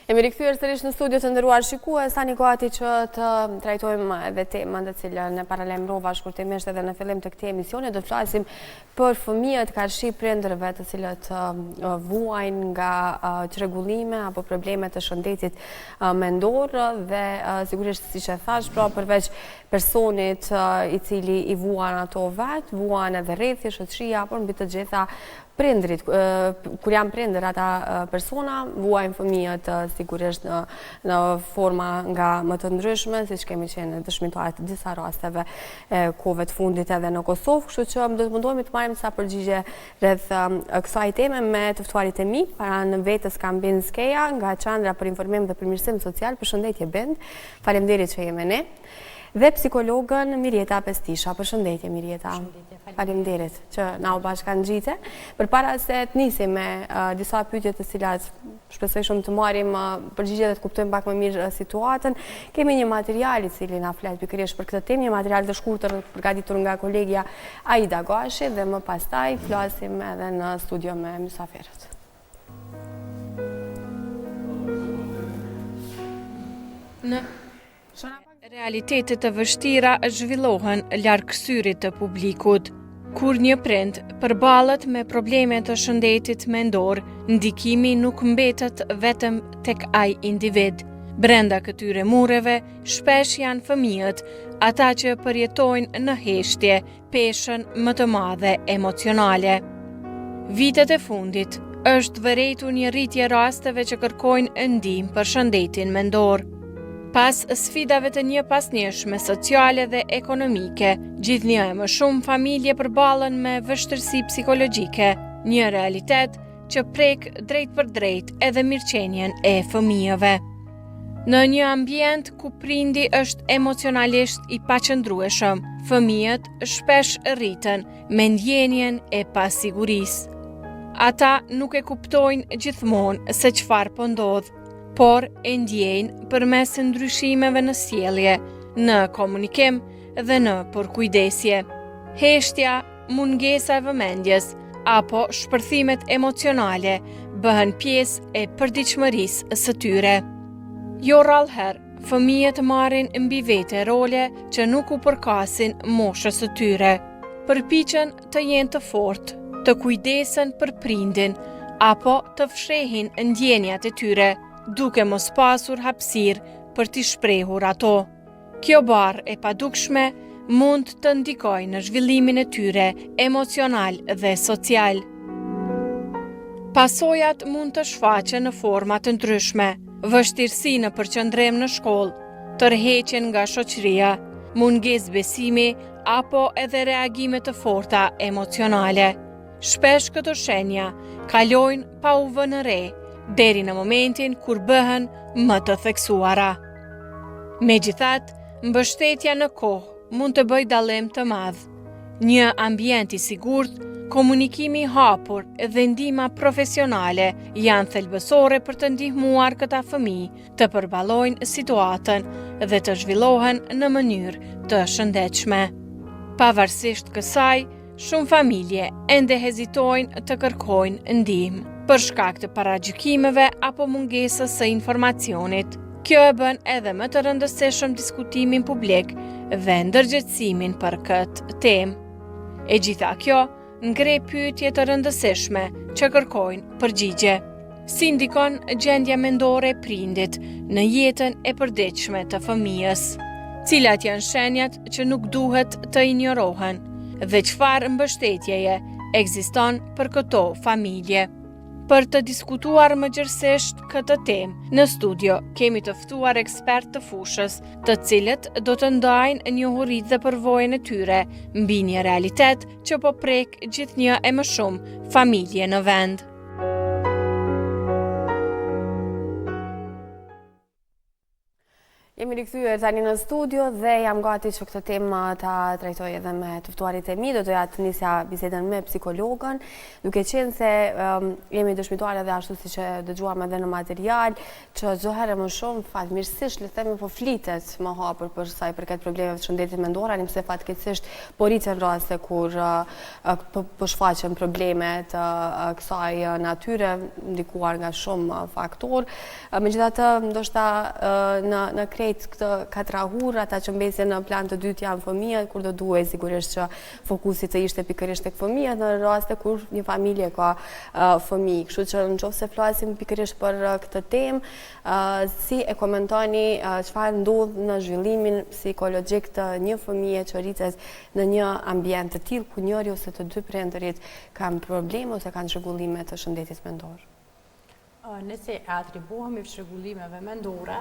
Jemi rikthyer sërish në studio të nderuar shikues, tani gati që të trajtojmë edhe temën të cilën e paralajmërova shkurtimisht edhe në fillim të këtij emisioni. Do të flasim për fëmijët karshi prindërve të cilët vuajnë nga çrregullime apo probleme të shëndetit mendor dhe sigurisht siç e thash, pra përveç personit i cili i vuan ato vet, vuan edhe rrethi, shoqëria, por mbi të gjitha prindrit, kur janë prindër ata persona, vuajnë fëmijët sigurisht në forma nga më të ndryshme, siç kemi qenë dëshmitar të disa rasteve kohëve të fundit edhe në Kosovë, kështu që do të mundohemi të marrim disa përgjigje rreth kësaj teme me të ftuarit e mi. Para në vetës kam Bind Skeja nga Qendra për Informim dhe Përmirësim Social. Përshëndetje Bind, faleminderit që jemi ne. Dhe psikologën Mirjeta Pestisha. Përshëndetje Mirjeta. Faleminderit që na u bashkangjitë. Përpara se të nisim me disa pyetje të cilat shpresoj shumë të marrim përgjigje dhe të kuptojmë pak më mirë situatën, kemi një material i cili na flet pikërisht për këtë temë, një material të shkurtër përgatitur nga kolegja Aida Gashi dhe më pastaj flasim edhe në studio me mysafirët. Realitetet të vështira zhvillohen larg syrit të publikut. Kur një prind përballet me probleme të shëndetit mendor, ndikimi nuk mbetet vetëm tek ai individ. Brenda këtyre mureve shpesh janë fëmijët, ata që përjetojnë në heshtje peshën më të madhe emocionale. Vitet e fundit është vërejtur një rritje rasteve që kërkojnë ndihmë për shëndetin mendor. Pas sfidave të njëpasnjëshme sociale dhe ekonomike, gjithnjë e më shumë familje përballen me vështirësi psikologjike, një realitet që prek drejt për drejt edhe mirëqenien e fëmijëve. Në një ambient ku prindi është emocionalisht i paqëndrueshëm, fëmijët shpesh rriten me ndjenjen e pasigurisë. Ata nuk e kuptojnë gjithmonë se çfarë po ndodh, por e ndjejnë përmes ndryshimeve në sjellje, në komunikim dhe në përkujdesje. Heshtja, mungesa e vëmendjes apo shpërthimet emocionale bëhen pjesë e përditshmërisë së tyre. Jo rrallëherë, fëmijët marrin mbi vete role që nuk u përkasin moshës së tyre. Përpiqen të jenë të fortë, të kujdesen për prindin apo të fshehin ndjenjat e tyre, duke mos pasur hapësirë për t'i shprehur ato. Kjo barë e padukshme mund të ndikojë në zhvillimin e tyre emocional dhe social. Pasojat mund të shfaqen në forma të ndryshme, vështirësi në përqendrim në shkollë, tërheqjen nga shoqëria, mungesë besimi apo edhe reagime të forta emocionale. Shpesh këto shenja kalojnë pa u vënë re, deri në momentin kur bëhen më të theksuara. Megjithatë, mbështetja në kohë mund të bëjë dallim të madh. Një ambient i sigurt, komunikimi i hapur dhe ndihma profesionale janë thelbësore për të ndihmuar këta fëmijë të përballojnë situatën dhe të zhvillohen në mënyrë të shëndetshme. Pavarësisht kësaj, shumë familje ende hezitojnë të kërkojnë ndihmë për shkak të paragjykimeve apo mungesës së informacionit. Kjo e bën edhe më të rëndësishëm diskutimin publik dhe ndërgjegjësimin për këtë temë. E gjitha kjo ngre pyetje të rëndësishme që kërkojnë përgjigje. Si ndikon gjendja mendore e prindit në jetën e përditshme të fëmijës? Cilat janë shenjat që nuk duhet të injorohen dhe çfarë mbështetjeje ekziston për këto familje? Për të diskutuar më gjerësisht këtë temë, në studio kemi të ftuar ekspertë të fushës, të cilët do të ndajnë njohuritë dhe përvojën e tyre mbi një realitet që po prek gjithnjë e më shumë familje në vend. Jemi rikthyer tani në studio dhe jam gati që këtë temë ta trajtoj edhe me të ftuarit e mi. Do të nisja bisedën me psikologën, duke qenë se jemi dëshmituar edhe ashtu siç e dëgjuam edhe në material, që çdo herë më shumë fatmirësisht le të themi po flitet më hapur për sa i përket problemeve të shëndetit mendor, sepse fatkeqësisht po rriten raste kur po shfaqen probleme të kësaj natyre ndikuar nga shumë faktorë. Megjithatë, ndoshta në këtë katrahur, ata që mbesin në plan të dytë janë fëmijët, kur do duhet sigurisht që fokusi të ishte pikërisht tek fëmijët në raste kur një familje ka fëmijë. Kështu që nëse flasim pikërisht për këtë temë, si e komentoni çfarë ndodh në zhvillimin psikologjik të një fëmije që rritet në një ambient të tillë ku njëri ose të dy prindërit kanë probleme ose kanë çrregullime të shëndetit mendor? Nëse atribuohemi çrregullimeve mendore,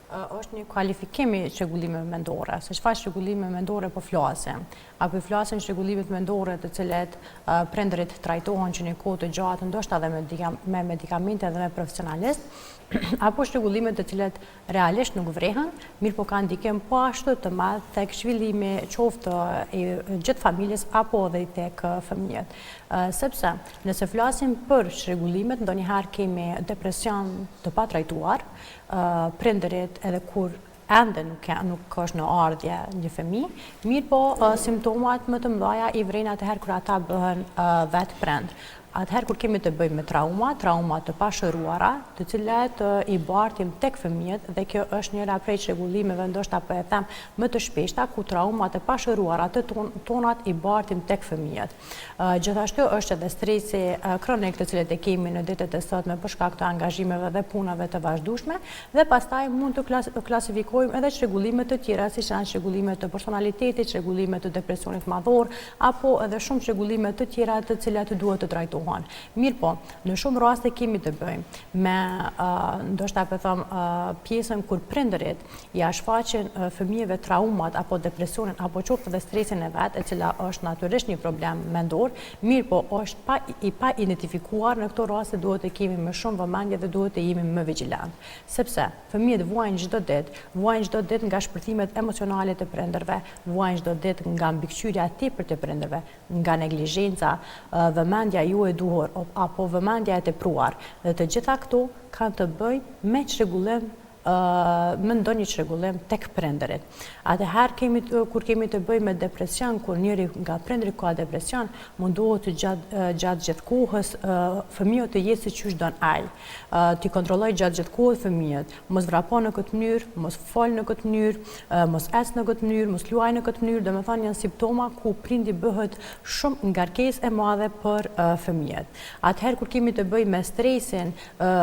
është një kualifikim i çrregullimeve mendore, se çfarë çrregullime mendore po flasim. Apo flasim çrregullimet mendore të cilet prindërit trajtohen që një kohë të gjatë, ndoshta edhe me medikamente dhe me profesionalist, apo çrregullimet të cilet realisht nuk vrehen, mirë po kanë ndikim po ashtu të madh tek zhvillimi qoftë i gjithë familjes apo edhe tek fëmijët. Sepse nëse flasim për çrregullimet, ndonjëherë kemi depresion të patrajtuar, prindërit edhe kur ende nuk është në ardhje një fëmijë, mirë po simptomat më të mëdha i vren atëherë kur ata bëhen vetë prind. Atëherë kur kemi të bëjmë me trauma të pashëruara, të cilat i bartim tek fëmijët, dhe kjo është njëra prej çrregullimeve, ndoshta po e them më të shpeshta, ku traumat e pashëruara të tonat i bartim tek fëmijët. Gjithashtu është edhe stresi kronik të cilet e kemi në ditët e sotme për shkak të angazhimeve dhe punave të vazhdueshme, dhe pastaj mund të klasifikojmë edhe çrregullime të tjera, siç janë çrregullime të personalitetit, çrregullime të depresionit madhor, apo edhe shumë çrregullime të tjera të cilat duhet të trajtohen. Mirë po, në shumë raste kemi të bëjmë me, ndoshta po them, pjesën kur prindërit ja shfaqin fëmijëve traumat apo depresionin apo qoftë dhe stresin e vet, e cila është natyrisht një problem mendor, mirë po është pa identifikuar. Në këto raste duhet të kemi më shumë vëmendje dhe duhet të jemi më vigjilant. Sepse fëmijët vuajnë çdo ditë nga shpërthimet emocionale të prindërve, vuajnë çdo ditë nga mbikëqyrja tepër të prindërve, nga neglizhenca, vëmendja ju e duhur apo vëmendja e tepruar, dhe të gjitha këto kanë të bëjnë me çrregullim, më ndonjë çrregullim tek prindërit. Atëherë kur kemi të bëjmë me depresion, kur njëri nga prindërit ka depresion, mundohet gjatë gjithë kohës fëmiu të jetë siç don ai. Ti kontrolloj gjatë gjithë kohës fëmijët, mos vrapon në këtë mënyrë, mos fol në këtë mënyrë, mos ec në këtë mënyrë, mos luaj në këtë mënyrë, domethënë janë simptoma ku prindi bëhet shumë ngarkesë e madhe për fëmijët. Atëherë kur kemi të bëjmë me stresin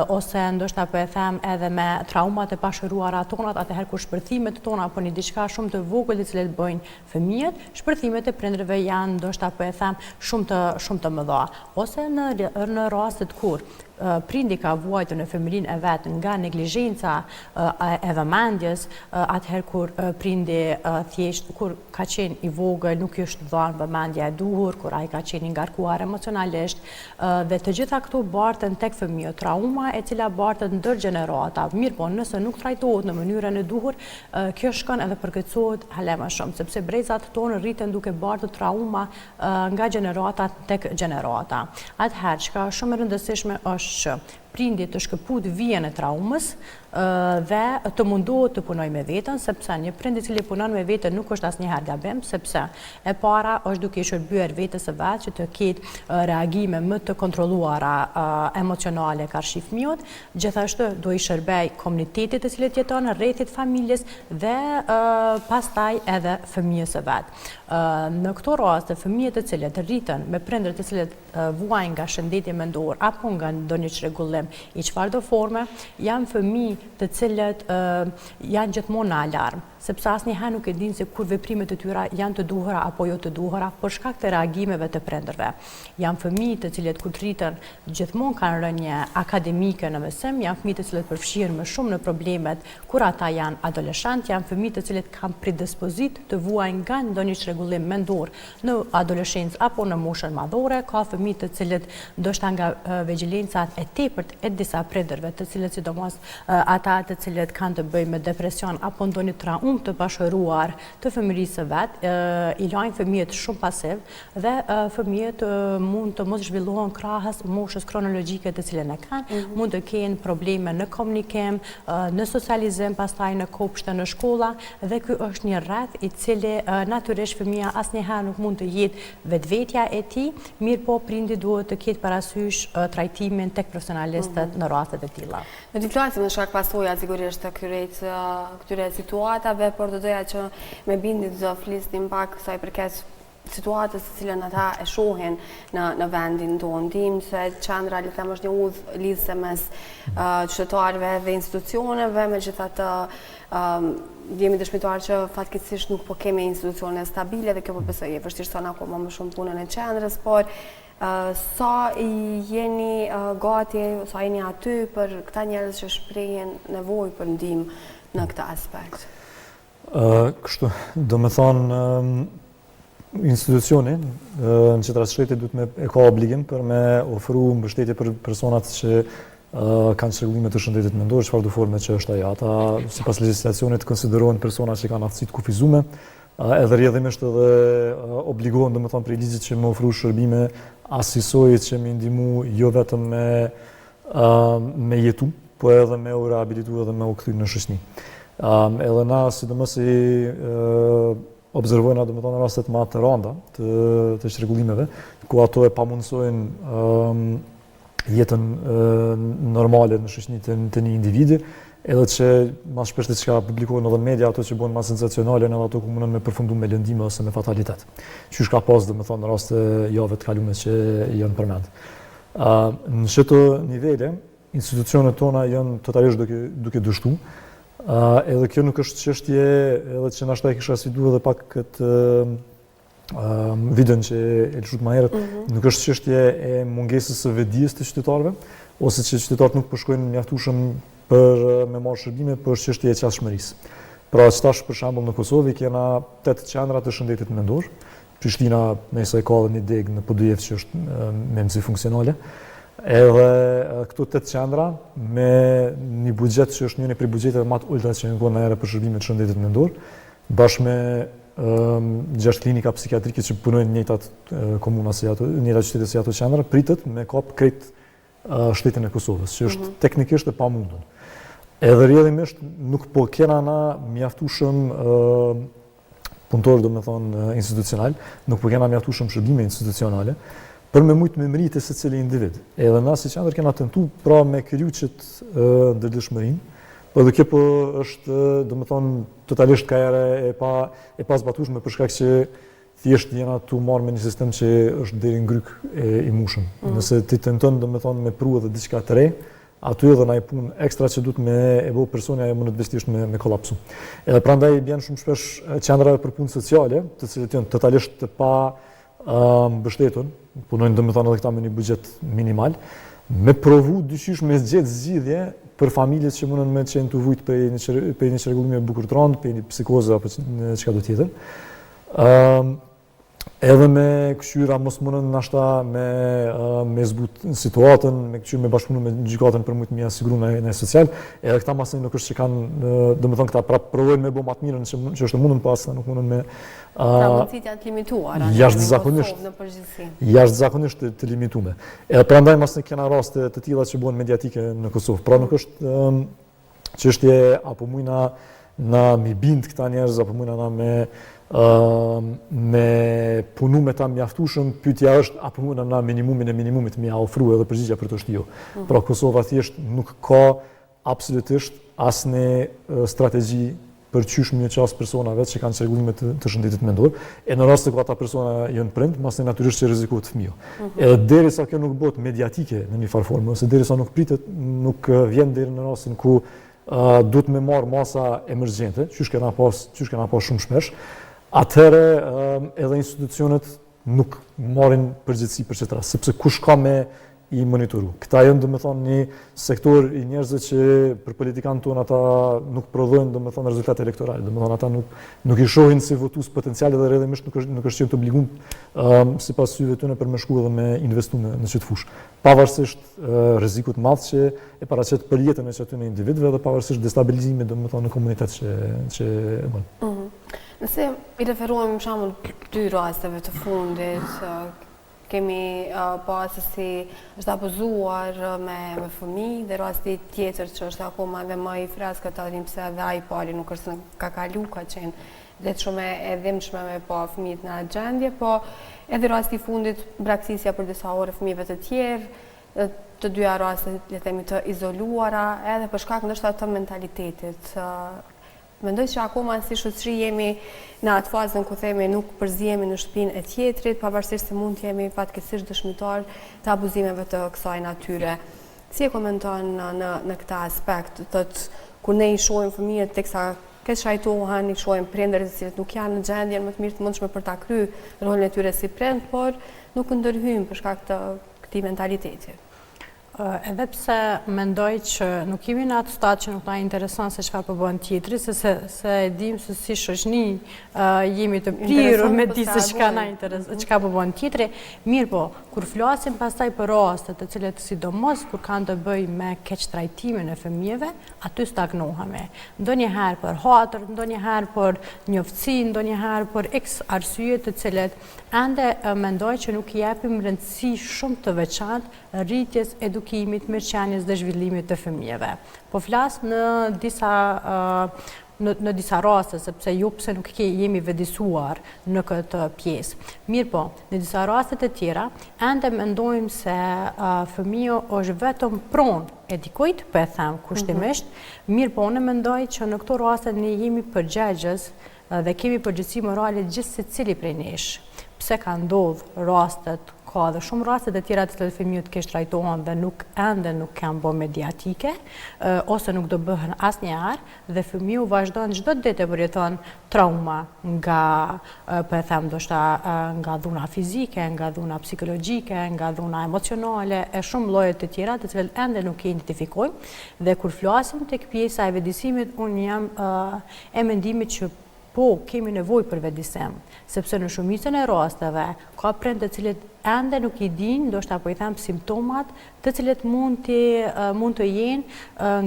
ose ndoshta po e them edhe me traumat e pashëruara tonat, atëherë kur shpërthimet tona apo një diçka shumë të vogël të cilet bëjnë fëmijët, shpërthimet e prindërve janë ndoshta po e them shumë të mëdha. Ose në rastet kur prindi ka vuajtur në fëmijërinë e vet nga neglizhenca e vëmendjes, atëherë kur prindi thjesht kur ka qenë i vogël nuk i është dhënë vëmendja e duhur, kur ai ka qenë i ngarkuar emocionalisht, dhe të gjitha këto barten tek fëmijë, trauma e cila bartet ndër gjenerata. Mirë po, nëse nuk trajtohet në mënyrën e duhur, kjo shkon edhe përkeqësohet hala më shumë, sepse brezat tonë rriten duke bartur trauma nga gjenerata tek gjenerata. Atëherë çka është shumë e rëndësishme është që prindi të shkëput vijën e traumës dhe të mundohet të punoj me veten, sepse një prind i cili punon me veten nuk është asnjëherë gabim, sepse e para është duke i shërbyer vetes së vet që të ketë reagime më të kontrolluara emocionale karshi fëmijët, gjithashtu do i shërbej komunitetit të cilët jeton, rrethit familjes dhe pastaj edhe fëmijës së vet. Në këto raste fëmijët të cilët rriten me prindër të cilët vuajnë nga shëndeti mendor apo nga ndonjë çrregullim i çfarëdo forme, janë fëmijë të cilët janë gjithmonë në alarm, sepse asnjëherë nuk e dinë se kur veprimet e tyre janë të duhura apo jo të duhura për shkak të reagimeve të prindërve. Janë fëmijë të cilët kur rriten gjithmonë kanë rënje akademike në mësim, janë fëmijë të cilët përfshihen më shumë në problemet kur ata janë adoleshentë, janë fëmijë të cilët kanë predispozit të vuajnë nga ndonjë çrregullim mendor në adoleshencë apo në moshën madhore, ka fëmijë të cilët ndoshta nga vigjilencat e tepërt e disa prindërve, të cilët sidomos ata të cilët kanë të bëjnë me depresion apo ndonjë traumë të bashkëruar të fëmijërisë së vet, i lajnë fëmijët shumë pasiv dhe fëmijët mund të mos zhvillohen krahas moshës kronologjike të cilën e kanë, mund të kenë probleme në komunikim, në socializim, pastaj në kopshte, në shkolla, dhe ky është një rreth i cili natyrisht fëmia asnjëherë nuk mund të jetë vetvetja e tij, mirë po prindi duhet të ketë parasysh trajtimin tek profesionalistët në rastet e tilla. Ne do të flasim në shkak pasoja sigurisht të këtyre situatave, por do doja që me bindje të flisnim pak sa i përket situatës të cilën ata e shohin në vendin tonë. Dim se qendra le të them është një udhë lidhëse mes qytetarëve dhe institucioneve, megjithatë jemi dëshmitar që fatkeqësisht nuk po kemi institucione stabile dhe kjo po besoj e vështirëson akoma më shumë punën e qendrës, por sa jeni gati, sa jeni aty për këta njerëz që shprehin nevojë për ndihmë në këtë aspekt? Kështu, do me thonë, institucioni në qendra shtetit duhet e ka obligim për me ofru mbështetje për personat që kanë çrregullime të shëndetit mendor, çfarë do forme që është ajo. Ata sipas legjislacionit konsiderohen persona që kanë aftësi të kufizuar, edhe rrjedhimisht edhe obligohen domethënë prej ligjit që më ofru shërbime asisojit që më ndihmu jo vetëm me jetu, po edhe me u rehabilitu edhe me u kthy në shoqëni. Edhe na sidomos i observojnë domethënë rastet më të rënda të çrregullimeve, ku ato e pamundësojnë jetën normale në shoqëni të një individi, edhe që mas shpesh diçka publikohen edhe media, ato që bëhen më sensacionale, edhe ato ku mundën me përfundu me lëndime ose me fatalitet. Qysh ka pas domethënë në raste jave të kaluara që janë përmend. Në çdo nivele, institucionet tona janë totalisht duke dështu. Edhe kjo nuk është çështje, edhe që nashta e kisha sfiduar edhe pak këtë videon që e lëshut më herët, nuk është çështje e mungesës së vetdijes të qytetarëve, ose që qytetarët nuk po shkojnë mjaftueshëm për me marrë shërbime, por është çështje e qasshmërisë. Pra tash për shembull në Kosovë kena 8 qendra të shëndetit mendor. Prishtina nëse ka edhe një deg në PDF që është mendsi funksionale. Edhe këto 8 qendra me një buxhet që është një prej buxheteve më të ulta që në kohën e herë për shërbimet të shëndetit mendor, bashkë me 6 klinika psikiatrike që punojnë në njëjtat komuna si ato, në njëjtat qytete si ato qendra, pritet me kap krejt shtetin e Kosovës, që është teknikisht e pamundur. Edhe rrjedhimisht nuk po kena na mjaftueshëm punëtor, domethënë institucional, nuk po kena mjaftueshëm shërbime institucionale për me mujt me meritë se secili individ. Edhe na si qendër kena tentu pra me kryqit ndërlidhshmërinë, po edhe kjo po është domethënë totalisht ka e pa zbatueshme për shkak që thjesht jena tu marrë me një sistem që është deri në ngryk i mushëm. Nëse ti tenton domethënë me pru edhe diçka të re, aty edhe na i punë ekstra që duhet me e bëu personi ajo mund të vështirësh me kollapsu. Edhe prandaj bën shumë shpesh qendrave për punë sociale, të cilët janë totalisht të pa mbështetur, punojnë domethënë edhe këta me një buxhet minimal, me provu dyqysh me zgjedh zgjidhje për familjet që mundën me qenë të vujt për një çrregullimi bukur të rënd, për një psikoze apo çka do tjetër. Edhe me këshyra mos mundën nashta me zbut situatën, me këshyra me bashkëpunu me gjykatën për mujt mja siguru në social, edhe këta masën nuk është që kanë, domethënë këta prapë provojnë me bo matë mirën që është mundën pas, nuk mundën me... Pra mundësit janë të limituar, jashtëzakonisht të limitume. Edhe prandaj masën kena raste të tilla që bëhen mediatike në Kosovë. Pra nuk është çështje apo mujna na mi bind këta njerëz apo mujna na me punu me ta mjaftueshëm, pyetja është apo mundna na minimumin e minimumit me ia ofru edhe përgjigja për të shtiu. Pra Kosova thjesht nuk ka absolutisht asnjë strategji për çysh më çast personave që kanë çrregullime të shëndetit mendor, e në rast se ku ata persona janë prind, masë natyrisht që rrezikohet fëmiu. Edhe derisa kjo nuk bëhet mediatike në një farë forme, ose derisa nuk pritet, nuk vjen deri në rastin ku duhet me marr masa emergjente, çysh kena pas shumë shpesh, atëherë edhe institucionet nuk marrin përgjegjësi për çetra, sepse kush ka me i monitoru. Këta janë do me thonë një sektor i njerëzve që për politikanë tonë ata nuk prodhojnë do me thonë rezultate elektorale, do me thonë ata nuk i shohin si votues potencial dhe rrjedhimisht nuk është qenë të obliguar sipas syve tyre për me shku dhe me investu në çdo fushë. Pavarësisht rrezikut madh që e paraqet për jetën e çaty në individëve dhe pavarësisht destabilizimit do me thonë në komunitet që e bën. Nëse i referohem për shembull dy rasteve të fundit, kemi pasë si është abuzuar me fëmijë dhe rasti tjetër që është akoma edhe më i freskët të adim pse edhe ai pari nuk është ka kalu, ka qenë dhe shumë e dhimbshme me pa fëmijët në gjendje, po edhe rasti fundit braktisja për disa orë fëmijëve të tjerë, të dyja raste le themi të izoluara, edhe për shkak ndoshta të mentalitetit. Mendoj që akoma si shoqëri jemi në atë fazën ku themi nuk përzihemi në shtëpinë e tjetrit, pavarësisht se mund të jemi fatkeqësisht dëshmitar të abuzimeve të kësaj natyre. Si e komenton në këtë aspekt, kur ne i shohim fëmijët teksa këtë shajtohen, i shohim prindërit të cilët nuk janë në gjendjen më të mirë të mundshme për ta kryer rolin e tyre si prind, por nuk ndërhyjmë për shkak të këtij mentaliteti. Edhe pse mendoj që nuk jemi në atë stad që nuk na intereson se çfarë po bën tjetri, se e dim se si shoqni jemi të prirur me di se çka na intereson, çka po bën tjetri. Mirë po, kur flasim pastaj për raste të cilet sidomos kur kanë të bëjë me keq trajtimin e fëmijëve, aty stagnohemi. Ndonjëherë për hatër, ndonjëherë për njoftësi, ndonjëherë për x arsye të cilet ende mendoj që nuk i japim rëndësi shumë të veçantë rritjes, edukimit, mirëqenies dhe zhvillimit të fëmijëve. Po flas në disa raste, sepse ju pse nuk jemi vedisuar në këtë pjesë. Mirë po, në disa raste të tjera, ende mendojmë se fëmiu është vetëm pronë e dikujt, po e them kushtimisht, mirë po unë mendoj që në këto raste ne jemi përgjegjës dhe kemi përgjegjësi morale gjithë secili prej nesh. Pse ka ndodhur rastet, ka dhe shumë rastet e tjera të fëmijët keq trajtohen dhe ende nuk kanë bërë mediatike, ose nuk do bëhen asnjëherë dhe fëmiu vazhdon çdo ditë të përjeton trauma nga, po e them ndoshta nga dhuna fizike, nga dhuna psikologjike, nga dhuna emocionale, e shumë lloje të tjera të cilat ende nuk i identifikojmë dhe kur flasim tek pjesa e vedisimit, unë jam e mendimit që po, kemi nevojë për vedisim, sepse në shumicën e rasteve ka prindë të cilët ende nuk i dinë, ndoshta po i them simptomat të cilët mund të jenë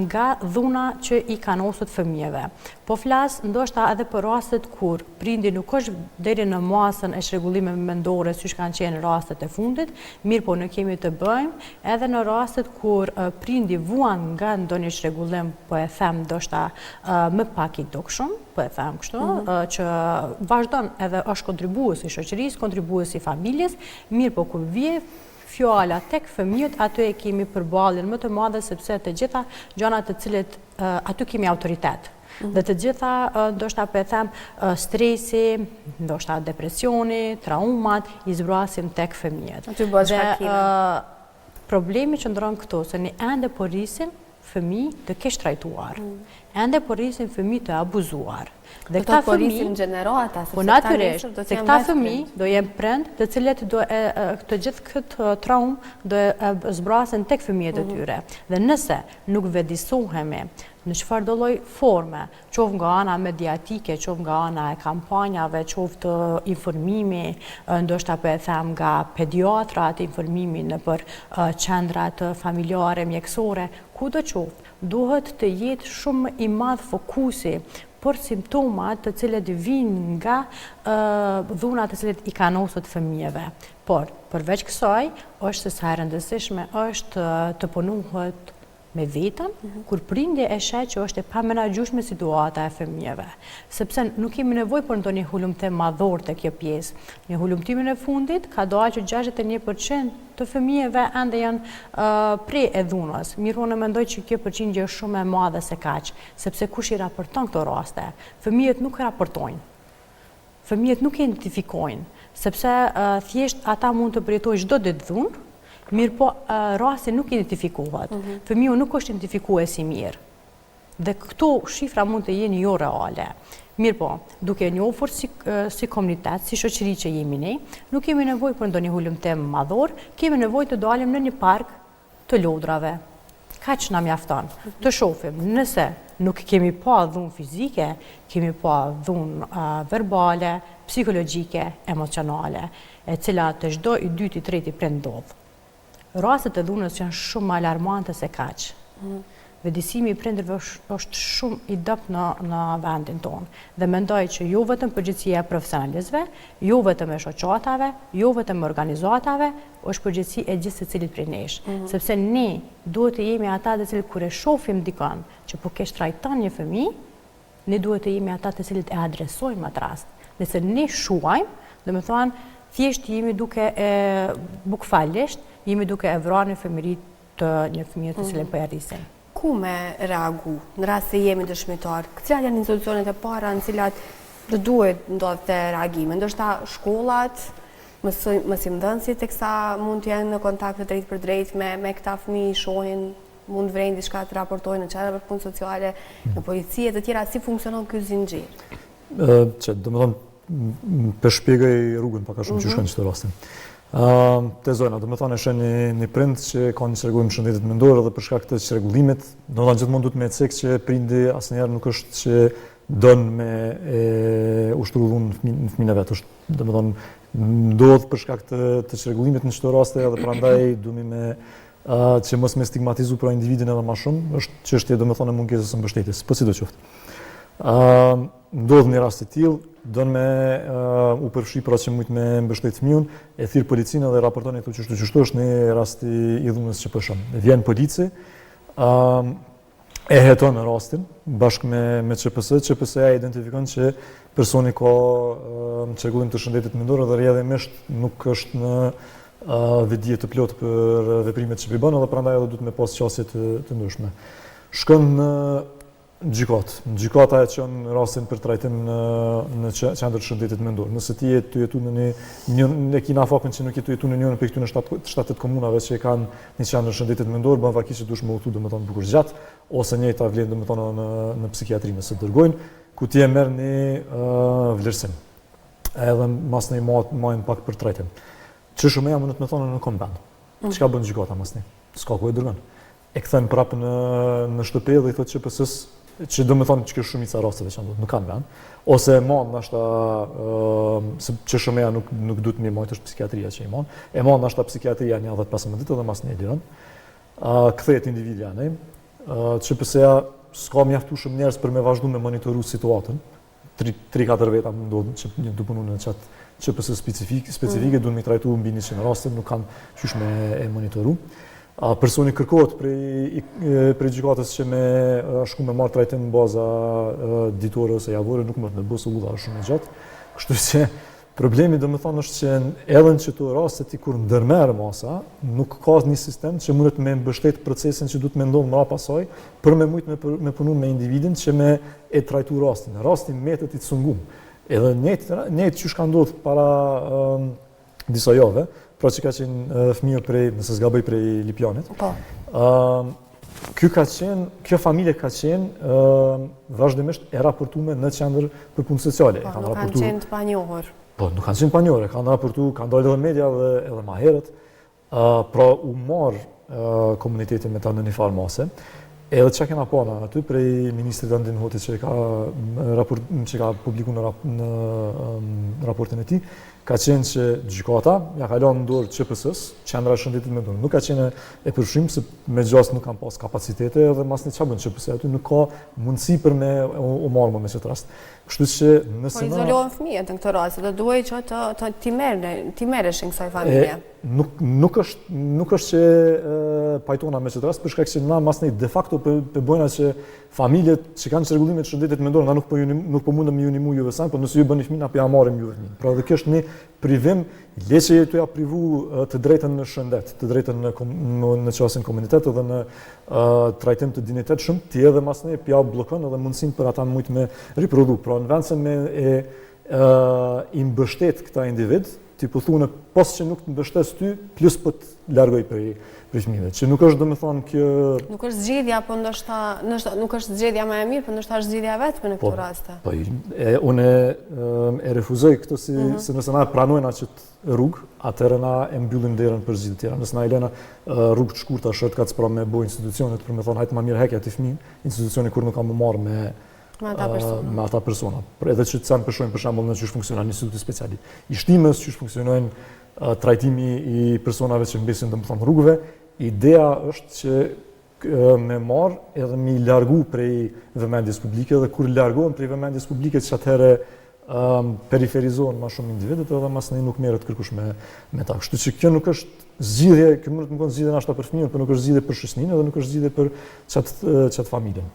nga dhuna që i kanosët fëmijëve. Po flas ndoshta edhe për rastet kur prindi nuk është deri në masën e çrregullimeve mendore siç kanë qenë rastet e fundit, mirë po ne kemi të bëjmë edhe në rastet kur prindi vuan nga ndonjë çrregullim, po e them ndoshta më pak i dukshëm, po e them kështu, që vazhdon edhe është kontribues i shoqërisë, kontribues i familjes, mirë po kur vije fjala tek fëmijët, aty e kemi përballjen më të madhe sepse të gjitha gjanat të cilet aty kemi autoritet. Dhe të gjitha, ndoshta po e them, stresi, ndoshta depresioni, traumat, i zbrasim tek fëmijët. Aty bëhet shkakime. Problemi qëndron këtu, se ne ende po rrisim fëmijë të keq trajtuar. Ende po rrisim fëmijë të abuzuar. Dhe këta fëmijë gjenerata, po natyrisht, se këta fëmijë do jenë prind të cilët të gjithë këtë traumë do e zbrasin tek fëmijët e tyre. Dhe nëse nuk vedisohemi në çfarë do lloj forme, qoftë nga ana mediatike, qoftë nga ana e kampanjave, qoftë informimi, ndoshta po e them nga pediatrat, informimi nëpër qendrat familjare, mjekësore, kudo qoftë, duhet të jetë shumë i madh fokusi për simptomat të cilët vijnë nga dhunat të cilët i kanosët fëmijëve. Por, përveç kësaj, është se sa e rëndësishme është të punohet me vetën, kur prindi e sheh që është e pamenagjueshme situata e fëmijëve. Sepse nuk kemi nevojë për ndonjë hulumtim madhor te kjo pjesë. Në hulumtimin e fundit ka dalë që 61% të fëmijëve ende janë pre e dhunës. Mirë, unë mendoj që kjo përqindje është shumë e madhe se kaq, sepse kush i raporton këto raste? Fëmijët nuk raportojnë. Fëmijët nuk e identifikojnë, sepse thjesht ata mund të përjetojnë çdo ditë dhunë, mirë po rasti nuk identifikohet. Fëmiu nuk është identifikues i mirë. Dhe këto shifra mund të jenë jo reale. Mirë po, duke njohur si komunitet, si shoqëri që jemi ne, nuk kemi nevojë për ndonjë hulumtim madhor, kemi nevojë të dalim në një park të lodrave. Kaq na mjafton të shohim nëse nuk kemi pa dhunë fizike, kemi pa dhunë verbale, psikologjike, emocionale, e cila të çdo i dyti, i treti prind ndodh. Rastet e dhunës janë shumë alarmante se kaq. Vëdësimi i prindërve është shumë i dobët në vendin tonë. Dhe mendoj që jo vetëm përgjegjësia e profesionalistëve, jo vetëm e shoqatave, jo vetëm e organizatave, është përgjegjësi e gjithë secilit prej nesh. Sepse ne duhet të jemi ata të cilët kur e shohim dikon që po kesh trajton një fëmijë, ne duhet të jemi ata të cilët e adresojmë atë rast. Nëse ne shuajmë, domethënë thjesht jemi duke e bukfalisht, jemi duke e vrarë në fëmijëri të një fëmijë të cilën po e rrisim. Ku me reagu në rast se jemi dëshmitar? Cilat janë institucionet e para në cilat do duhet ndodhte reagime? Ndoshta shkollat, mësimdhënësit teksa mund të jenë në kontakt drejt për drejt me këta fëmijë, shohin, mund vrejnë diçka të raportojnë në qendra për punë sociale, në polici e të tjera, si funksionon ky zinxhir? Që domethënë për shpjegoj rrugën pak a shumë që shkon çdo rastin. Te zona, do me thonë është një prind që ka një çrregullim shëndetit mendor dhe për shkak të çrregullimit, do të gjithmonë duhet me cek që prindi asnjëherë nuk është që don me ushtru dhunë në fëmijën e vet. Është do me thonë ndodh për shkak të çrregullimit në çdo raste edhe prandaj duhemi me që mos me stigmatizu pra individin edhe më shumë, është çështje do me thonë mungesës së mbështetjes, po sidoqoftë. Ndodh një rast i tillë, don me u përfshi pra që mujt me mbështet fëmijën, e thirr policinë dhe raporton e thotë që është një rast i dhunës që po shoh. Vjen polici, e heton rastin bashkë me QPS. QPS-ja identifikon që personi ka çrregullim të shëndetit mendor dhe rrjedhimisht nuk është në vedije të plotë për veprimet që i bën, edhe prandaj edhe duhet me pas qasje të ndryshme. Shkon në gjykatë. Gjykata e çon rastin për trajtim në qendër të shëndetit mendor. Nëse ti të jetu në një kina fakun që nuk jetu në njërin për këtyre 7-8 komunave që kanë një qendër të shëndetit mendor, bën vakisht dush më udhëtu domethënë bukur zgjat, ose njëjta vlen domethënë në psikiatri nëse dërgojnë, ku ti e merr një vlerësim. Edhe mas ne marrin pak për trajtim. Çështja më të më thonë në komband. Çka bën gjykata mas ne? S'ka ku e dërgon. E kthen prapë në shtëpi dhe i thotë QPS-s që do me thonë që kjo shumica rasteve që nuk kanë vend, ose mon nashta që shumeja nuk duhet me majtë është psikiatria që i mon, e mon nashta psikiatria një 10-15 ditë dhe mas një liron, kthehet individi janë, që pëseja s'ka mjaftu shumë njerëz për me vazhdu me monitoru situatën, 3-4 veta më ndodhën që një du punu në qatë që pëse specifike, duhet me trajtu mbi 100 raste, nuk kanë qysh me e monitoru. Personi kërkohet prej gjykatës që me shku me marrë trajtim në baza ditore ose javore, nuk më të bësë u dha shumë e gjatë. Kështu që problemi do me thonë është që edhe në qëto raste ti kur ndërmerë masa, nuk ka një sistem që mundet me mbështet procesin që duhet me ndonë mra pasaj, për me mujt me punu me individin që me e trajtu rastin. Rastin metet i të sungum. Edhe njëtë që shka ndodhë para disa jave, pra që ka qenë fëmijë prej, nëse s'gaboj prej Lipjanit. Po. Kjo familje ka qenë vazhdimisht e raportume në qendër për punë sociale. Po, nuk kanë qenë të panjohur. Po, nuk kanë qenë panjohur, kanë raportu, kanë dalë edhe media edhe ma herët. Pra u marë komunitetin me ta në një farë mase. Edhe që kena pana aty prej Ministrit Andin Hoti që ka publiku në raportin e ti, ka qenë që gjykata ja ka lënë në dorë QPS-s, qendra e shëndetit mendor. Nuk ka qenë e përfshim se me gjas nuk kanë pas kapacitete edhe mas një çabën QPS aty nuk ka mundësi për me u marrë me këtë rast. Kështu që nëse po izolohen fëmijët në këtë rast, do duhet që ti merreshin kësaj familje. Nuk është që pajtona me këtë rast, për shkak që na mas një de facto për bojna që familjet që kanë çrregullime të shëndetit mendor, na nuk po mundem ju nimu juve sa, po nëse ju bëni fëmijë apo ja marrim juve fëmijë. Pra dhe kjo është një privim, leçi ju ja privu të drejtën në shëndet, të drejtën në çastin komunitet dhe në trajtim të dinjitetshëm, ti edhe mas një ja bllokon edhe mundësinë për ata mujt me riprodhu. Pra në vend se me i mbështet këta individ, ti po thunë pas që nuk të mbështes ty, plus po të largoj prej fëmijëve. Që nuk është domethënë kjo nuk është zgjedhja, po ndoshta nuk është zgjedhja më e mirë, po ndoshta është zgjedhja vetme në këtë rast. Po, unë e refuzoj këtë se nëse na pranojnë atë rrugë, atëherë na e mbyllim derën për zgjidhje të tjera. Nëse na i lëna rrugë të shkurtë shortcuts pra me bëj institucionet për me thonë hajtë më mirë hekja ti fëmijën, institucioni kur nuk ka më marrë me ata persona. Edhe që të sanë përshojnë për shembull në çish funksionon instituti specialit. I shtimës çish funksionojnë trajtimi i personave që mbesin domethënë rrugëve. Ideja është që me marr edhe mi largu prej vëmendjes publike dhe kur largohen prej vëmendjes publike që atëherë periferizohen më shumë individët edhe mas ne nuk merret kërkush me ta. Kështu që kjo nuk është zgjidhje, kjo mund të më thonë zgjidhje ashta për fëmijën, por nuk është zgjidhje për shoqërinë dhe nuk është zgjidhje për çat familjen.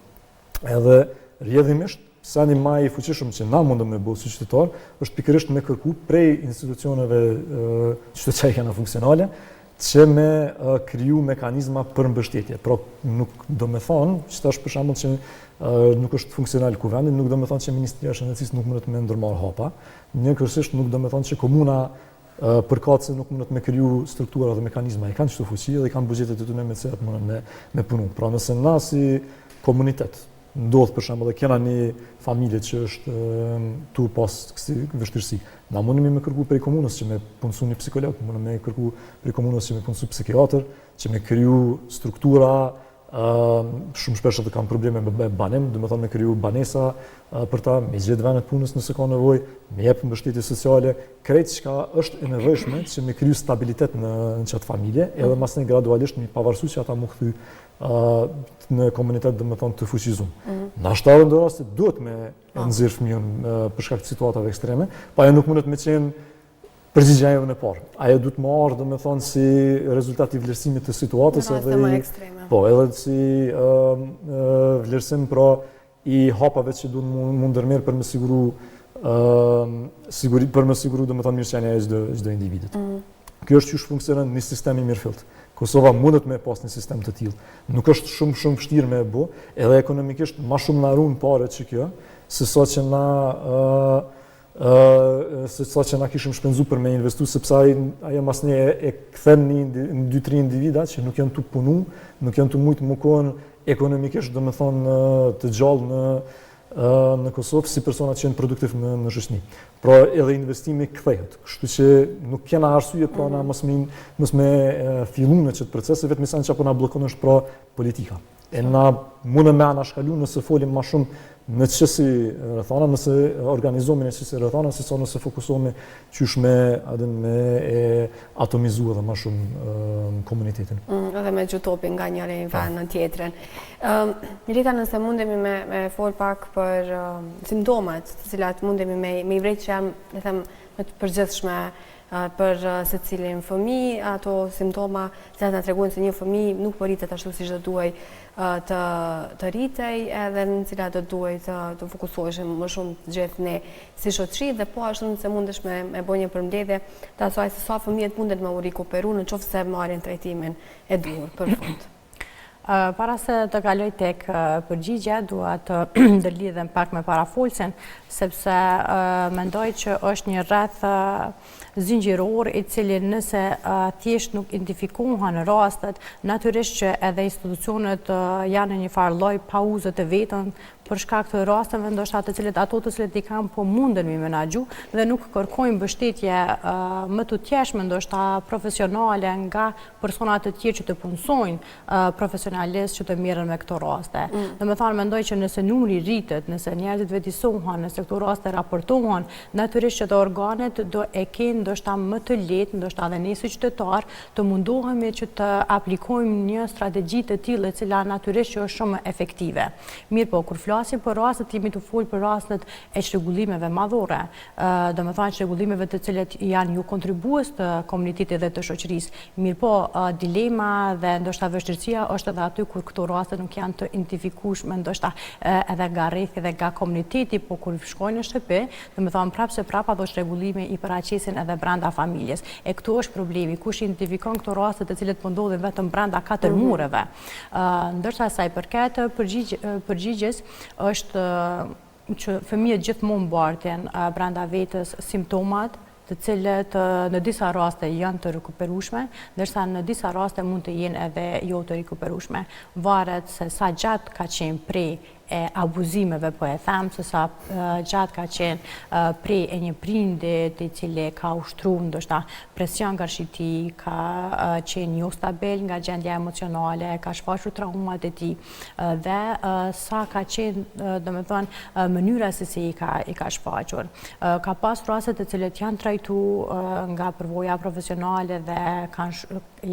Edhe rrjedhimisht sani më i fuqishëm që na mundëm me bëu si qytetar është pikërisht me kërku prej institucioneve qytetare funksionale që me kriju mekanizma për mbështetje. Pra nuk do me thonë, që tash për shembull që nuk është funksional kuvendi, nuk do me thonë që Ministria e Shëndetësisë nuk mundet me ndërmarrë hapa. Njëkohësisht nuk do me thonë që komuna përkatëse nuk mundet me kriju struktura dhe mekanizma. I kanë çdo fuqi dhe i kanë buxhetet e tyre me të cilat mundet me punu. Pra nëse na si komunitet ndodh për shembull dhe kena një familje që është tu pas kësaj vështirësi. Na mundemi me kërku prej komunës që me punësu një psikolog, mundemi me kërku prej komunës që me punësu psikiatër, që me kriju struktura, shumë shpesh edhe kanë probleme me banim, do të thonë me kriju banesa për ta, me gjetë vendet punës nëse ka nevojë, me jep mbështetje sociale, krejt çka është e nevojshme që me kriju stabilitet në çat familje, edhe masnë gradualisht me pavarësisht që ata mu kthy në komunitet dhe me thonë të fuqizum. Në ashtarën do raste duhet me nëzirë fëmijën për shkak të situatave ekstreme, pa ajo nuk mundet me qenë përgjigjja jonë e parë. Ajo duhet më ardhë dhe me thonë si rezultat i vlerësimit të situatës edhe si vlerësim pra i hapave që duhet më ndërmerë për me siguru dhe me thonë mirëqenia e çdo individit. Kjo është që funksionon një sistem i mirëfillt. Kosova mundet me pas një sistem të tillë. Nuk është shumë vështirë me e bë, edhe ekonomikisht më shumë na ruan paret që kjo, se sa që na kishim shpenzuar për me investu, sepse ajo masnjë e kthen në 2-3 individa që nuk janë tu punu, nuk janë tu mujtë më kohën ekonomikisht, domethënë të gjallë në Kosovë si persona që janë produktiv në shoqëni. Pra edhe investimi kthehet. Kështu që nuk kena arsye pra na mos me fillu në çet procese vetëm sa çapo na bllokon është pra politika. E na mundem me anashkalu nëse folim më shumë në çësi rrethana, nëse organizohemi në çësi rrethana, se sa nëse fokusohemi qysh me atomizuar edhe më shumë komunitetin. Edhe me gjutopi nga njëri vend në tjetrën. Rita, nëse mundemi me fol pak për simptomat, të cilat mundemi me i vrejt që janë, le them, më të përgjithshme për secilin fëmijë, ato simptoma që na tregojnë se një fëmijë nuk po rritet ashtu siç do duhej të rritej, edhe në cilat do duhej të fokusoheshim më shumë të gjithë ne si shoqëri, dhe po ashtu nëse mundesh me bëj një përmbledhje të asaj se sa fëmijët mundet me u rikuperu nëse marrin trajtimin e duhur për fund. Para se të kaloj tek përgjigja, dua të ndërlidhem pak me parafolsen, sepse mendoj që është një rreth zinxhiror i cili nëse thjesht nuk identifikohen rastet, natyrisht që edhe institucionet janë në një farë lloj pauze të vetën për shkak të rasteve ndoshta të cilët ato të cilët i kanë po munden mi menaxhu dhe nuk kërkojnë mbështetje më të tjeshme ndoshta profesionale nga persona të tjerë që të punësojnë profesionalisht që të mirën me këto raste. Domethënë mendoj që nëse numri rritet, nëse njerëzit vetisohen, nëse këto raste raportohen, natyrisht që të organet do e kenë ndoshta më të lehtë, ndoshta edhe ne si qytetar të mundohemi që të aplikojmë një strategji të tillë e cila natyrisht që është shumë efektive. Mirë po, kur flasim për rastet, jemi të folë për rastet e çrregullimeve madhore, domethënë çrregullimeve të cilet janë jo kontribues të komunitetit dhe të shoqërisë. Mirë po, dilema dhe ndoshta vështirësia është edhe aty kur këto raste nuk janë të identifikueshme, ndoshta edhe nga rrethi dhe nga komuniteti, po kur shkojnë në shtëpi, domethënë prapë se prapë ato çrregullime i paraqesin edhe brenda familjes. E këtu është problemi, kush identifikon këto raste të cilët po ndodhin vetëm brenda 4 mureve. Ndërsa sa i përket përgjigjes është që fëmijët gjithmonë bartin brenda vetës simptomat të cilët në disa raste janë të rikuperueshme, ndërsa në disa raste mund të jenë edhe jo të rikuperueshme. Varet se sa gjatë ka qenë prej e abuzimeve, po e them, se sa gjatë ka qenë prej e një prindit i cili ka ushtruar ndoshta presion nga shiti, ka qenë jo stabil nga gjendja emocionale, ka shfaqur traumat e tij dhe sa ka qenë, domethënë, mënyra se si i ka shfaqur. Ka pas raste të cilët janë trajtuar nga përvoja profesionale dhe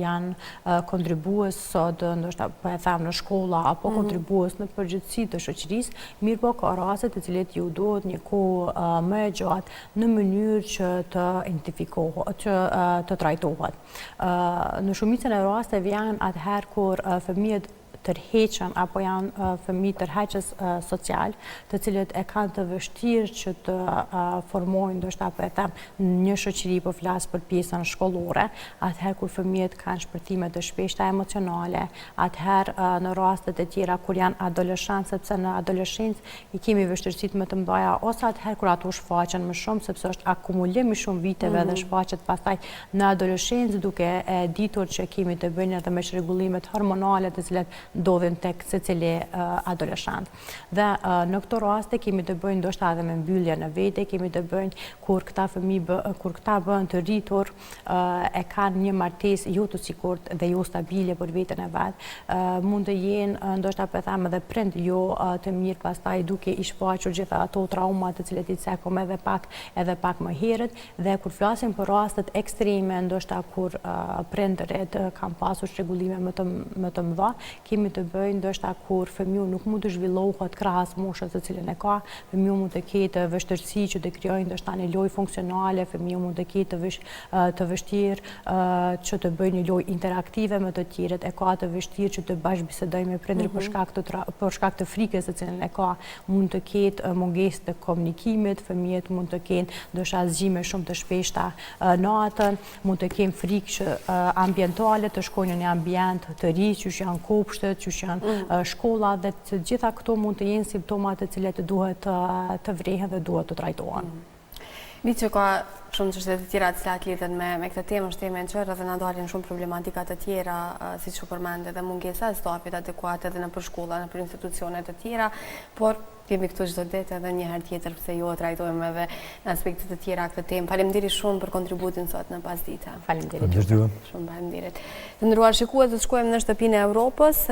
janë kontribues sot, ndoshta po e them, në shkolla apo kontribues në përgjithësi të shoqërisë, mirë po ka raste të cilët ju duhet një kohë më e gjatë në mënyrë që të identifikohet, që të trajtohet. Në shumicën e rasteve janë atëherë kur fëmijët tërheqen apo janë fëmijë tërheqës social, të cilët e kanë të vështirë që të formojnë, ndoshta po e them, një shoqëri, po flas për pjesën shkollore, atëherë kur fëmijët kanë shpërthime të shpeshta emocionale, atëherë në rastet e tjera kur janë adoleshentë, sepse në adoleshencë i kemi vështirësitë më të mëdha, ose atëherë kur ato shfaqen më shumë, sepse është akumulim i shumë viteve dhe shfaqet pastaj në adoleshencë, duke ditur që kemi të bëjmë edhe me çrregullimet hormonale të cilat ndodhin tek secili adoleshent. Dhe në këto raste kemi të bëjmë ndoshta edhe me mbyllje në vete, kemi të bëjmë kur këta fëmijë kur këta bëhen të rritur, e kanë një martesë jo të sigurt dhe jo stabile për veten e vet, mund të jenë ndoshta po them edhe prind jo të mirë pastaj duke i shfaqur gjitha ato trauma të cilat i cekëm edhe pak më herët, dhe kur flasim për rastet ekstreme, ndoshta kur prindërit kanë pasur çrregullime më të mëdha, kemi të bëjnë ndoshta kur fëmiu nuk mund të zhvillohet krahas moshës të cilën e ka, fëmiu mund të ketë vështirësi që të krijojë ndoshta një lojë funksionale, fëmiu mund të ketë të vështirë që të bëjë një lojë interaktive me të tjerët, e ka të vështirë që të bashkëbisedojë me prindër për shkak të frikës të cilën e ka, mund të ketë mungesë të komunikimit, fëmijët mund të kenë ndoshta zgjime shumë të shpeshta natën, mund të kenë frikë që ambientale të shkojnë në një ambient të ri, që janë kopshtet, që janë shkolla, dhe të gjitha këto mund të jenë simptomat të cilet duhet të vrehen dhe duhet të trajtohen. Mi që ka shumë çështje të tjera të cilat lidhen me këtë temë, është temë e nxehtë dhe na dalin shumë problematika të tjera, siç u përmendë, dhe mungesa e stafit adekuat edhe nëpër shkolla, nëpër institucione të tjera, por jemi këtu çdo ditë edhe një herë tjetër pse jo trajtojmë edhe në aspekte të tjera këtë temë. Faleminderit shumë për kontributin sot në pasdite. Faleminderit. Shumë faleminderit. Të nderuar shikues, do të shkojmë në shtëpinë e Evropës.